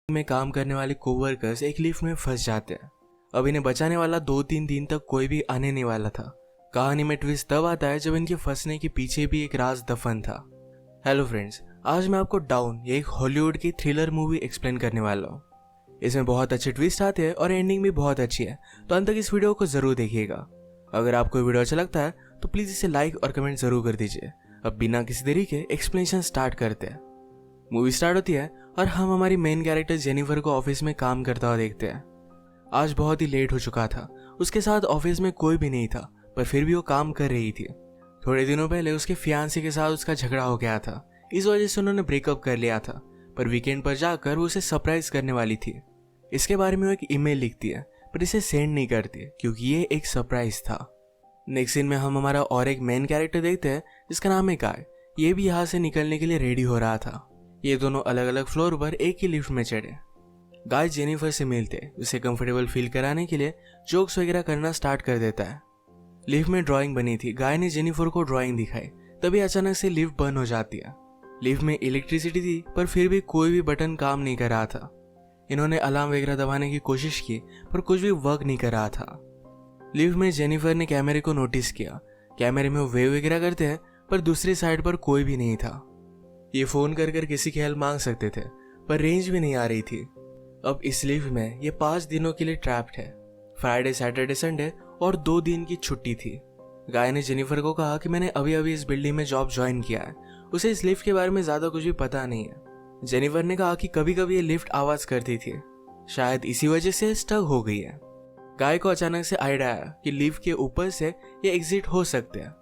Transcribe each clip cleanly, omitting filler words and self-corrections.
में काम करने वाले कोवर्कर्स एक लिफ्ट में फंस जाते हैं। अब इन्हें बचाने वाला 2-3 दिन तक कोई भी आने नहीं वाला था। कहानी में ट्विस्ट तब आता है जब इनके फंसने के पीछे भी एक राज दफन था। हेलो फ्रेंड्स, आज मैं आपको डाउन ये एक हॉलीवुड की थ्रिलर मूवी एक्सप्लेन करने वाला हूँ। इसमें बहुत अच्छे ट्विस्ट आते हैं और एंडिंग भी बहुत अच्छी है, तो अंत तक इस वीडियो को जरूर देखिएगा। अगर आपको वीडियो अच्छा लगता है तो प्लीज इसे लाइक और कमेंट जरूर कर दीजिए। अब बिना किसी देरी के एक्सप्लेनेशन स्टार्ट करते हैं। मूवी स्टार्ट होती है और हम हमारी मेन कैरेक्टर जेनिफर को ऑफिस में काम करता हुआ देखते हैं। आज बहुत ही लेट हो चुका था। उसके साथ ऑफिस में कोई भी नहीं था, पर फिर भी वो काम कर रही थी। थोड़े दिनों पहले उसके फियांसे के साथ उसका झगड़ा हो गया था, इस वजह से उन्होंने ब्रेकअप कर लिया था। पर वीकेंड पर जाकर वो उसे सरप्राइज करने वाली थी। इसके बारे में वो एक ईमेल लिखती है, पर इसे सेंड नहीं करती क्योंकि ये एक सरप्राइज था। नेक्स्ट सीन में हम हमारा और एक मेन कैरेक्टर देखते हैं जिसका नाम है गाय। ये भी यहाँ से निकलने के लिए रेडी हो रहा था। ये दोनों अलग अलग फ्लोर पर एक ही लिफ्ट में चढ़े। गाय जेनिफर से मिलते उसे कंफर्टेबल फील कराने के लिए जोक्स वगैरह करना स्टार्ट कर देता है। लिफ्ट में ड्राइंग बनी थी। गाय ने जेनिफर को ड्राइंग दिखाई, तभी अचानक से लिफ्ट बंद हो जाती है। लिफ्ट में इलेक्ट्रिसिटी थी, पर फिर भी कोई भी बटन काम नहीं कर रहा था। इन्होंने अलार्म वगैरह दबाने की कोशिश की, पर कुछ भी वर्क नहीं कर रहा था। लिफ्ट में जेनिफर ने कैमरे को नोटिस किया। कैमरे में वो वेव वगैरह करते हैं, पर दूसरी साइड पर कोई भी नहीं था। ये फोन कर किसी की हेल्प मांग सकते थे, पर रेंज भी नहीं आ रही थी। अब इस लिफ्ट में ये 5 दिनों के लिए ट्रैप्ड है। फ्राइडे, सैटरडे, संडे और 2 दिन की छुट्टी थी। गाय ने जेनिफर को कहा कि मैंने अभी अभी इस बिल्डिंग में जॉब ज्वाइन किया है, उसे इस लिफ्ट के बारे में ज्यादा कुछ भी पता नहीं है। जेनिफर ने कहा कि कभी कभी ये लिफ्ट आवाज करती थी, शायद इसी वजह से स्टक हो गई है। गाय को अचानक से आइडिया आया कि लिफ्ट के ऊपर से ये एग्जिट हो सकते हैं।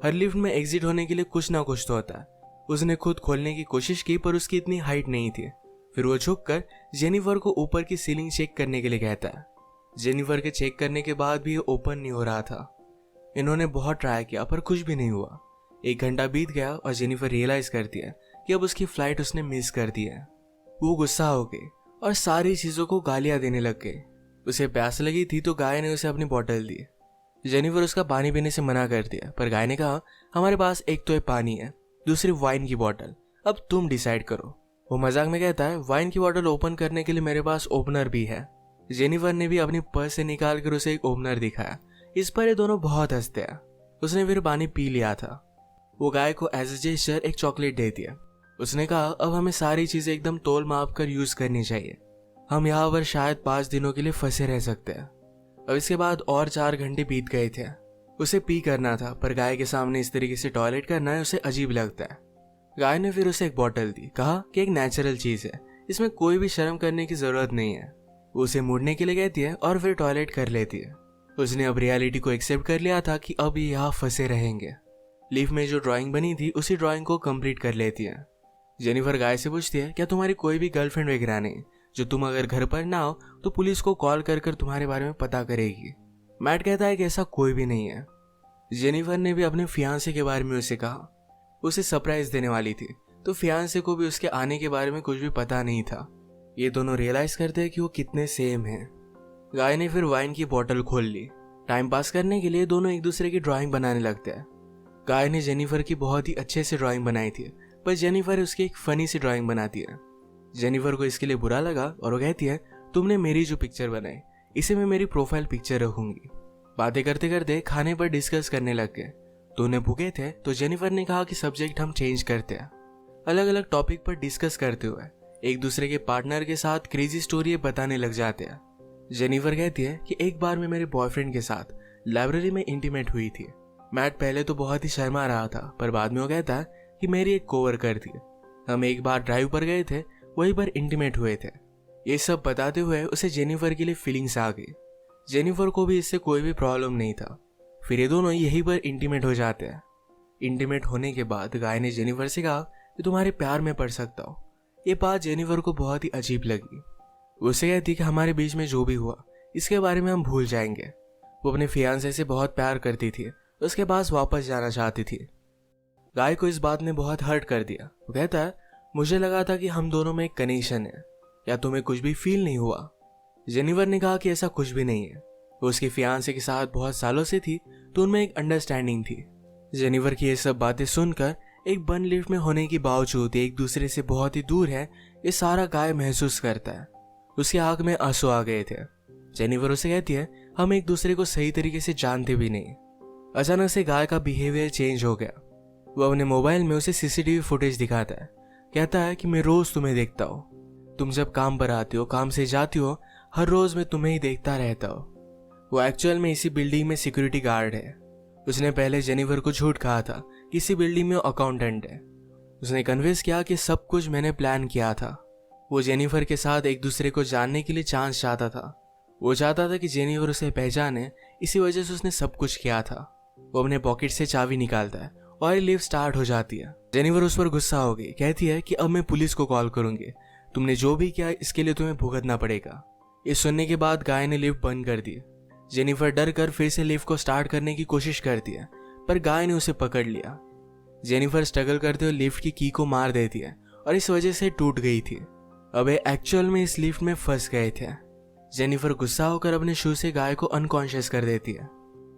हर लिफ्ट में एग्जिट होने के लिए कुछ ना कुछ तो होता है। उसने खुद खोलने की कोशिश की, पर उसकी इतनी हाइट नहीं थी। फिर वो झुककर जेनिफर को ऊपर की सीलिंग चेक करने के लिए कहता है। जेनिफर के चेक करने के बाद भी ये ओपन नहीं हो रहा था। इन्होंने बहुत ट्राई किया, पर कुछ भी नहीं हुआ। 1 घंटा बीत गया और जेनिफर रियलाइज करती है कि अब उसकी फ्लाइट उसने मिस कर दी है। वो गुस्सा हो गई और सारी चीजों को गालियां देने लग गई। उसे प्यास लगी थी तो गाय ने उसे अपनी बोतल दी। जेनिफर उसका पानी पीने से मना कर दिया, पर गाय ने कहा हमारे पास एक तो ये पानी है, दूसरी वाइन की बोतल, अब तुम डिसाइड करो। वो मजाक में कहता है वाइन की बोतल ओपन करने के लिए मेरे पास ओपनर भी है। जेनिफर ने भी अपनी पर्स से निकाल कर उसे एक ओपनर दिखाया। इस पर ये दोनों बहुत हंसते हैं। उसने फिर पानी पी लिया था। वो गाय को एज ए जेस्चर एक चॉकलेट दे दिया। उसने कहा अब हमें सारी चीजें एकदम तोल माप कर यूज करनी चाहिए। हम यहाँ पर शायद 5 दिनों के लिए फंसे रह सकते हैं। अब इसके बाद और 4 घंटे बीत गए थे। उसे पी करना था, पर गाय के सामने इस तरीके से टॉयलेट करना है उसे अजीब लगता है। गाय ने फिर उसे एक बोतल दी, कहा कि एक नेचुरल चीज है, इसमें कोई भी शर्म करने की जरूरत नहीं है। वो उसे मुड़ने के लिए कहती है और फिर टॉयलेट कर लेती है। उसने अब रियलिटी को एक्सेप्ट कर लिया था कि अब ये यहाँ फंसे रहेंगे। लिफ्ट में जो ड्राइंग बनी थी उसी ड्राइंग को कंप्लीट कर लेती है। जेनिफर गाय से पूछती है क्या तुम्हारी कोई भी गर्लफ्रेंड वगैरह नहीं, जो तुम अगर घर पर ना हो तो पुलिस को कॉल कर तुम्हारे बारे में पता करेगी। मैट कहता है कि ऐसा कोई भी नहीं है। जेनिफर ने भी अपने फियांसे के बारे में उसे कहा। उसे सरप्राइज देने वाली थी, तो फियांसे को भी उसके आने के बारे में कुछ भी पता नहीं था। ये दोनों रियलाइज करते हैं कि वो कितने सेम हैं। गाय ने फिर वाइन की बोतल खोल ली। टाइम पास करने के लिए दोनों एक दूसरे की ड्राइंग बनाने लगते हैं। गाय ने जेनिफर की बहुत ही अच्छे से ड्राइंग बनाई थी, पर जेनिफर उसकी एक फनी सी ड्राइंग बनाती है। जेनिफर को इसके लिए बुरा लगा और वो कहती है तुमने मेरी जो पिक्चर बनाई इसे मैं मेरी प्रोफाइल पिक्चर रखूंगी। बातें करते करते खाने पर डिस्कस करने लग गए। दोनों भूखे थे तो जेनिफर ने कहा कि सब्जेक्ट हम चेंज करते हैं। अलग अलग टॉपिक पर डिस्कस करते हुए एक दूसरे के पार्टनर के साथ क्रेजी स्टोरी बताने लग जाते हैं। जेनिफर कहती है कि एक बार मैं मेरे बॉयफ्रेंड के साथ लाइब्रेरी में इंटीमेट हुई थी। मैट पहले तो बहुत ही शर्मा रहा था, पर बाद में वो कहता है कि मेरी एक कोवर्कर थी। हम एक बार ड्राइव पर गए थे, वहीं पर इंटीमेट हुए थे। ये सब बताते हुए उसे जेनिफर के लिए फीलिंग्स आ गई। जेनिफर को भी इससे कोई भी प्रॉब्लम नहीं था। फिर ये दोनों यहीं पर इंटीमेट हो जाते हैं। इंटीमेट होने के बाद गाय ने जेनिफर से कहा कि तुम्हारे प्यार में पड़ सकता हो। ये बात जेनिफर को बहुत ही अजीब लगी। उसे कहती कि हमारे बीच में जो भी हुआ इसके बारे में हम भूल जाएंगे। वो अपने फियांसे से बहुत प्यार करती थी, उसके पास वापस जाना चाहती थी। गाय को इस बात ने बहुत हर्ट कर दिया। वो कहता है मुझे लगा था कि हम दोनों में एक कनेक्शन है, या तुम्हें कुछ भी फील नहीं हुआ। जेनिफर ने कहा कि ऐसा कुछ भी नहीं है। वो उसके फियांसे के साथ बहुत सालों से थी, तो उनमें एक अंडरस्टैंडिंग थी। जेनिफर की ये सब बातें सुनकर एक बंद लिफ्ट में होने के बावजूद एक दूसरे से बहुत ही दूर है, ये सारा गाय महसूस करता है। उसकी आंख में आंसू आ गए थे। जेनिफर उसे कहती है, हम एक दूसरे को सही तरीके से जानते भी नहीं। अचानक से गाय का बिहेवियर चेंज हो गया। वो अपने मोबाइल में उसे सीसीटीवी फुटेज दिखाता है। कहता है कि मैं रोज तुम्हें देखता हूँ, तुम जब काम पर आती हो, काम से जाती हो, हर रोज मैं तुम्हें ही देखता रहता हूँ। वो एक्चुअल में इसी बिल्डिंग में सिक्योरिटी गार्ड है। उसने पहले जेनिफर को झूठ कहा था कि इसी बिल्डिंग में अकाउंटेंट है। उसने कन्विंस किया कि सब कुछ मैंने प्लान किया था। वो जेनिफर के साथ एक दूसरे को जानने के लिए चांस चाहता था। वो चाहता था कि जेनिफर उसे पहचाने, इसी वजह से उसने सब कुछ किया था। वो अपने पॉकेट से चाबी निकालता है और लिफ्ट स्टार्ट हो जाती है। जेनिफर उस पर गुस्सा हो गई, कहती है कि अब मैं पुलिस को कॉल करूंगी, तुमने जो भी किया इसके लिए तुम्हें भुगतना पड़ेगा। ये सुनने के बाद गाय ने लिफ्ट बंद कर दी। जेनिफर डर कर फिर से लिफ्ट को स्टार्ट करने की कोशिश करती है, पर गाय ने उसे पकड़ लिया। जेनिफर स्ट्रगल करते हुए लिफ्ट की की को मार देती है और इस वजह से टूट गई थी। अब एक्चुअल में इस लिफ्ट में फंस गए थे। जेनिफर गुस्सा होकर अपने शू से गाय को अनकॉन्शियस कर देती है।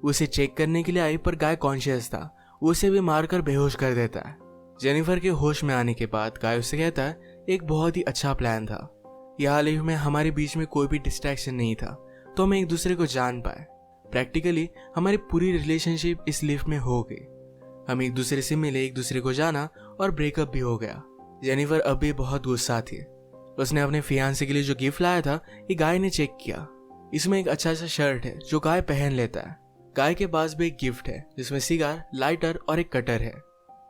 उसे चेक करने के लिए आई, पर गाय कॉन्शियस था। उसे भी मारकर बेहोश कर देता है। जेनिफर के होश में आने के बाद गाय उससे कहता है, एक बहुत ही अच्छा प्लान था। यहाँ लिफ्ट में हमारे बीच में कोई भी डिस्ट्रैक्शन नहीं था, तो हम एक दूसरे को जान पाए। प्रैक्टिकली हमारी पूरी रिलेशनशिप इस लिफ्ट में हो गई। हम एक दूसरे से मिले, एक दूसरे को जाना और ब्रेकअप भी हो गया। जेनिफर अब भी बहुत गुस्सा थी। उसने अपने फियांसे के लिए जो गिफ्ट लाया था, ये गाय ने चेक किया। इसमें एक अच्छा सा शर्ट है जो गाय पहन लेता है। गाय के पास भी एक गिफ्ट है जिसमें सिगार, लाइटर और एक कटर है।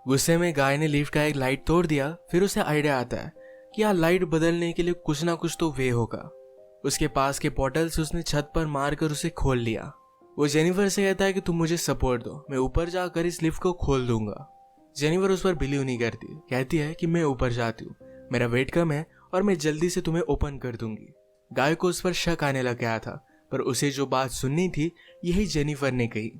गुस्से में गाय ने लिफ्ट का एक लाइट तोड़ दिया। फिर उसे आइडिया आता है कि यहाँ लाइट बदलने के लिए कुछ ना कुछ तो वे होगा। उसके पास के पोर्टल से उसने छत पर मारकर उसे खोल लिया। वो जेनिफर से कहता है कि तुम मुझे सपोर्ट दो, मैं ऊपर जाकर इस लिफ्ट को खोल दूंगा। जेनिफर उस पर बिलीव नहीं करती, कहती है कि मैं ऊपर जाती हूँ, मेरा वेट कम है और मैं जल्दी से तुम्हें ओपन कर दूंगी। गाय को उस पर शक आने लग गया था, पर उसे जो बात सुननी थी यही जेनिफर ने कही।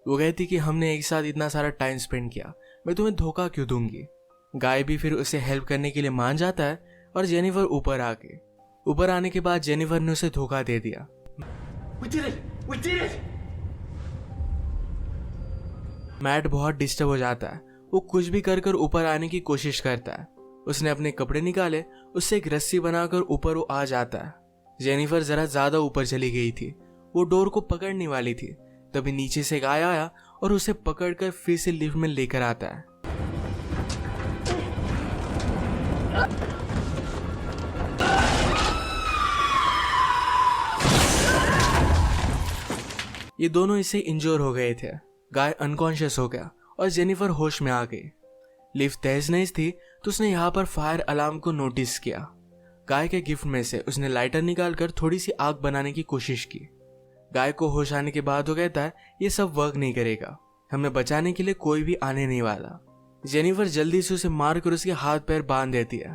वो कहती कि हमने एक साथ इतना सारा टाइम स्पेंड किया, मैं तुम्हें धोखा क्यों दूंगी। गाय भी फिर उसे हेल्प करने के लिए मान जाता है और जेनिफर ऊपर आने के बाद जेनिफर ने उसे धोखा दे दिया। We did it! मैट बहुत डिस्टर्ब हो जाता है। वो कुछ भी कर कर ऊपर आने की कोशिश करता है। उसने अपने कपड़े निकाले, उससे एक रस्सी बनाकर ऊपर वो आ जाता है। जेनिफर जरा ज्यादा ऊपर चली गई थी। वो डोर को पकड़ने वाली थी, तभी नीचे से गाय आया और उसे पकड़कर फिर से लिफ्ट में लेकर आता है। ये दोनों इससे इंजोर हो गए थे। गाय अनकॉन्शियस हो गया और जेनिफर होश में आ गई। लिफ्ट तेज नहीं थी तो उसने यहाँ पर फायर अलार्म को नोटिस किया। गाय के गिफ्ट में से उसने लाइटर निकालकर थोड़ी सी आग बनाने की कोशिश की। गाय को होश आने के बाद वो कहता है, ये सब वर्क नहीं करेगा, हमें बचाने के लिए कोई भी आने नहीं वाला। जेनिफर जल्दी से उसे मारकर उसके हाथ पैर बांध देती है।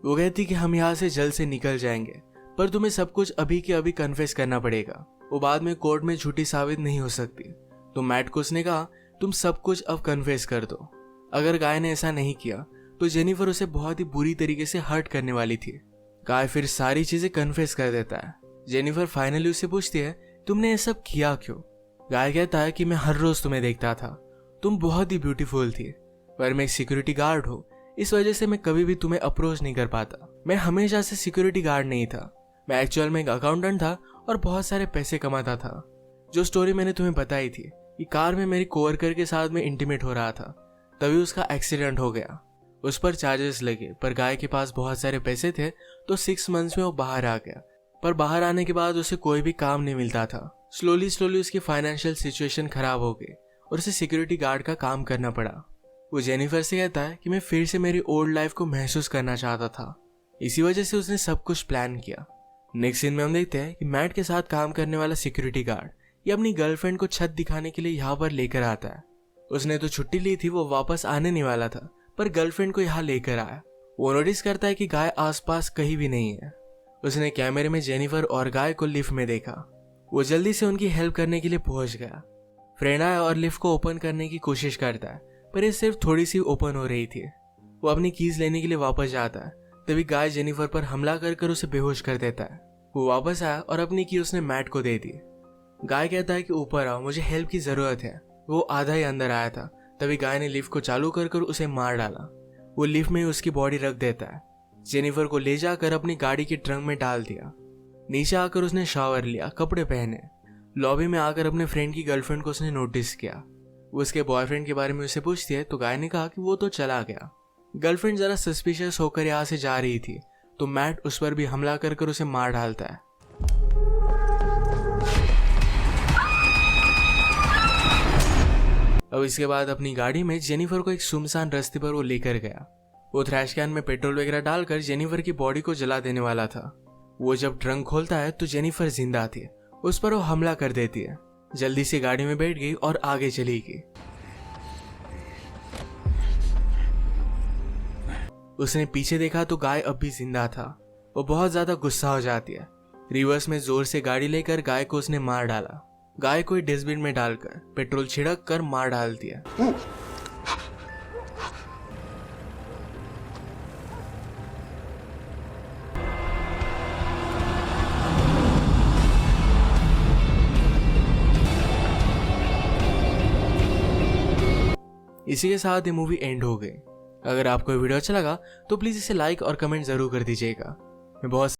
वो कहती कि हम यहाँ से जल्द से निकल जाएंगे, पर तुम्हें सब कुछ अभी के अभी कन्फेस करना पड़ेगा, वो बाद में कोर्ट में झूठी साबित नहीं हो सकती। तो मैट को उसने कहा, तुम सब कुछ अब कन्फेस कर दो। अगर गाय ने ऐसा नहीं किया तो जेनिफर उसे बहुत ही बुरी तरीके से हर्ट करने वाली थी। गाय फिर सारी चीजें कन्फेस कर देता है। जेनिफर फाइनली उससे पूछती है, तुमने ये सब किया क्यों। गाय कहता है कि मैं हर रोज तुम्हें देखता था, तुम बहुत ही ब्यूटीफुल थी, पर मैं एक सिक्योरिटी गार्ड हूँ, इस वजह से मैं कभी भी तुम्हें अप्रोच नहीं कर पाता। मैं हमेशा से सिक्योरिटी गार्ड नहीं था, मैं एक्चुअल में एक अकाउंटेंट था और बहुत सारे पैसे कमाता था। जो स्टोरी मैंने तुम्हें बताई थी कि कार में मेरी कोवर्कर के साथ में इंटीमेट हो रहा था, तभी उसका एक्सीडेंट हो गया। उस पर चार्जेस लगे, पर गाय के पास बहुत सारे पैसे थे तो 6 मंथ्स में वो बाहर आ गया। पर बाहर आने के बाद उसे कोई भी काम नहीं मिलता था। स्लोली उसकी फाइनेंशियल सिचुएशन खराब हो गई और उसे सिक्योरिटी गार्ड का काम करना पड़ा। वो जेनिफर से कहता है कि मैं फिर से मेरी ओल्ड लाइफ को महसूस करना चाहता था, इसी वजह से उसने सब कुछ प्लान किया। नेक्स्ट सीन में हम देखते हैं कि मैट के साथ काम करने वाला सिक्योरिटी गार्ड ये अपनी गर्लफ्रेंड को छत दिखाने के लिए यहाँ पर लेकर आता है। उसने तो छुट्टी ली थी, वो वापस आने नहीं वाला था, पर गर्लफ्रेंड को यहाँ लेकर आया। वो नोटिस करता है कि गाय आसपास कहीं भी नहीं है। उसने कैमरे में जेनिफर और गाय को लिफ्ट में देखा। वो जल्दी से उनकी हेल्प करने के लिए पहुंच गया। फ्रेंड आया और लिफ्ट को ओपन करने की कोशिश करता है, पर ये सिर्फ थोड़ी सी ओपन हो रही थी। वो अपनी कीज लेने के लिए वापस जाता है, तभी गाय जेनिफर पर हमला कर उसे बेहोश कर देता है। वो वापस आया और अपनी की उसने मैट को दे दी। गाय कहता है कि ऊपर आओ, मुझे हेल्प की जरूरत है। वो आधा ही अंदर आया था, तभी गाय ने लिफ्ट को चालू कर उसे मार डाला। वो लिफ्ट में ही उसकी बॉडी रख देता है। जेनिफर को ले जाकर अपनी गाड़ी के ट्रंक में डाल दिया। नीचे आकर उसने शावर लिया, कपड़े पहने। लॉबी में आकर अपने फ्रेंड की गर्लफ्रेंड को उसने नोटिस किया। वो उसके बॉयफ्रेंड के बारे में उसे पूछती है तो गाय ने कहा कि वो तो चला गया। गर्लफ्रेंड जरा सस्पिशियस होकर यहाँ से जा रही थी तो मैट उस पर भी हमला कर उसे मार डालता है। अब इसके बाद अपनी गाड़ी में जेनिफर को एक सुनसान रास्ते पर वो लेकर गया। वो थ्रैश कैन में पेट्रोल वगैरह डालकर जेनिफर की बॉडी को जला देने वाला था। वो जब ट्रंक खोलता है तो जेनिफर जिंदा थी। उस पर वो हमला कर देती है। जल्दी से गाड़ी में बैठ गई और आगे चली गई। उसने पीछे देखा तो गाय अब भी जिंदा था। वो बहुत ज्यादा गुस्सा हो जाती है। रिवर्स में जोर से गाड़ी लेकर गाय को उसने मार डाला। गाय को डस्टबिन में डालकर पेट्रोल छिड़क कर मार डाल दिया। इसी के साथ ये मूवी एंड हो गई। अगर आपको ये वीडियो अच्छा लगा तो प्लीज इसे लाइक और कमेंट जरूर कर दीजिएगा। मैं बहुत